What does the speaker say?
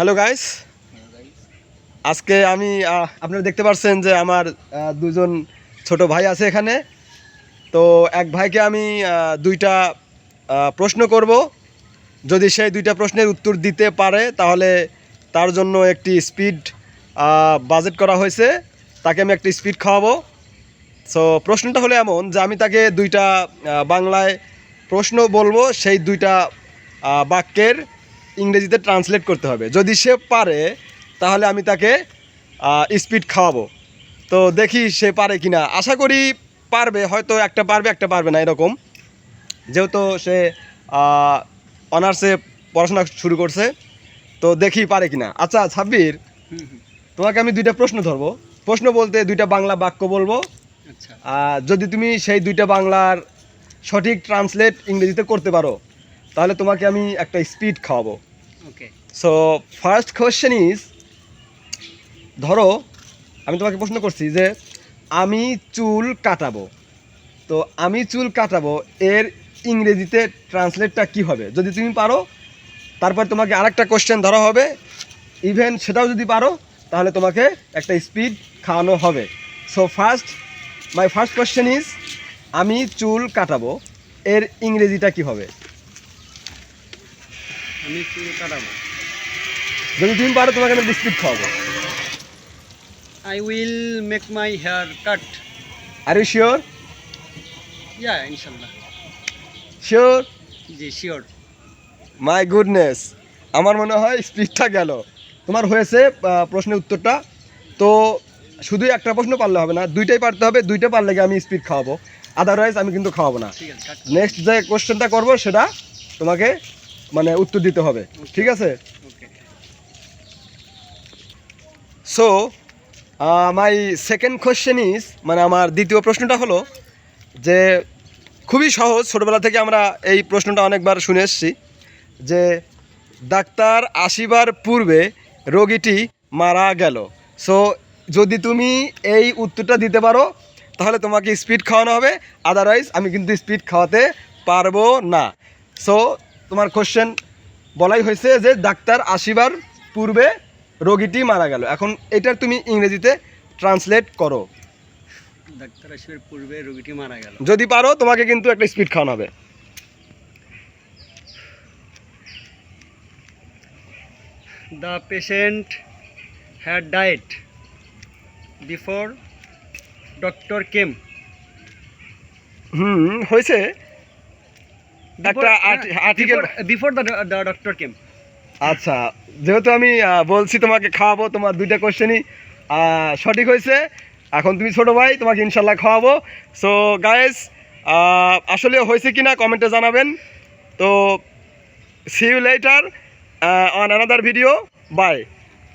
Hello guys, আজকে আমি আপনারা দেখতে পাচ্ছেন যে আমার দুজন ছোট ভাই আছে এখানে। তো এক ভাইকে আমি দুইটা প্রশ্ন করব। যদি সেই দুইটা প্রশ্নের উত্তর দিতে পারে তাহলে তার জন্য একটি স্পিড বাজেট করা হয়েছে, তাকে আমি একটি স্পিড খাওয়াবো। সো প্রশ্নটা হলো এমন যে আমি তাকে দুইটা বাংলায় প্রশ্ন বলবো, সেই দুইটা বাক্যের ইংরেজিতে ট্রান্সলেট করতে হবে। যদি সে পারে তাহলে আমি তাকে স্পিড খাওয়াবো। তো দেখি সে পারে কি না। আশা করি পারবে, হয়তো একটা পারবে একটা পারবে না এরকম, যেহেতু সে অনার্সে পড়াশোনা শুরু করছে। তো দেখি পারে কি না। আচ্ছা সাব্বির, তোমাকে আমি দুইটা প্রশ্ন ধরবো। প্রশ্ন বলতে দুইটা বাংলা বাক্য বলবো। আচ্ছা, যদি তুমি সেই দুইটা বাংলার সঠিক ট্রান্সলেট ইংরেজিতে করতে পারো তাহলে তোমাকে আমি একটা স্পিড খাওয়াবো। ওকে। সো ফার্স্ট কোয়েশ্চেন ইজ, ধরো আমি তোমাকে প্রশ্ন করছি যে আমি চুল কাটাবো। তো আমি চুল কাটাবো এর ইংরেজিতে ট্রান্সলেটটা কি হবে? যদি তুমি পারো তারপর তোমাকে আরেকটা কোশ্চেন ধরা হবে, ইভেন সেটাও যদি পারো তাহলে তোমাকে একটা স্পিড খাওয়ানো হবে। So my first question is, আমি চুল কাটাবো এর ইংরেজিটা কি হবে? আমি চুল কাটাবো। যদি তুমি পারো তোমাকে আমি স্পিড খাওয়াবো। I will make my hair cut. Are you sure? Yeah, inshallah. Sure? জি, শিওর। মাই গুডনেস, আমার মনে হয় স্পিডটা গেল। তোমার হয়েছে প্রশ্নের উত্তরটা। তো শুধুই একটা প্রশ্ন পারলে হবে না, দুইটাই পারতে হবে। দুইটা পারলে আমি স্পিড খাওয়াবো, আদারওয়াইজ আমি কিন্তু খাওয়াবো না। ঠিক আছে, কাট। নেক্সট যে কোশ্চেনটা করবো সেটা তোমাকে মানে উত্তর দিতে হবে, ঠিক আছে? Okay. So my second question is, মানে আমার দ্বিতীয় প্রশ্নটা হলো যে খুবই সহজ। ছোটোবেলা থেকে আমরা এই প্রশ্নটা অনেকবার শুনে এসেছি যে ডাক্তার আসিবার পূর্বে রোগীটি মারা গেল। সো যদি তুমি এই উত্তরটা দিতে পারো তাহলে তোমাকে স্পিড খাওয়ানো হবে, আদারওয়াইজ আমি কিন্তু স্পিড খাওয়াতে পারবো না। সো তোমার কোশ্চেন বলাই হয়েছে যে ডাক্তার আসিবার পূর্বে রোগীটি মারা গেল। এখন এটার তুমি ইংরেজিতে ট্রান্সলেট করো। ডাক্তার আসবার পূর্বে রোগীটি মারা গেল। যদি পারো তোমাকে কিন্তু একটা স্পিড খাওয়ানো হবে। The patient had died before doctor came. হয়েছে। Doctor article Before the doctor came. আচ্ছা, যেহেতু আমি বলছি তোমাকে খাওয়াবো, তোমার দুইটা কোশ্চেনই সঠিক হয়েছে। এখন তুমি ছোটো ভাই, তোমাকে ইনশাল্লাহ খাওয়াবো। সো গাইস, আসলে হয়েছে কি না কমেন্টে জানাবেন। তো see you later on another video, by.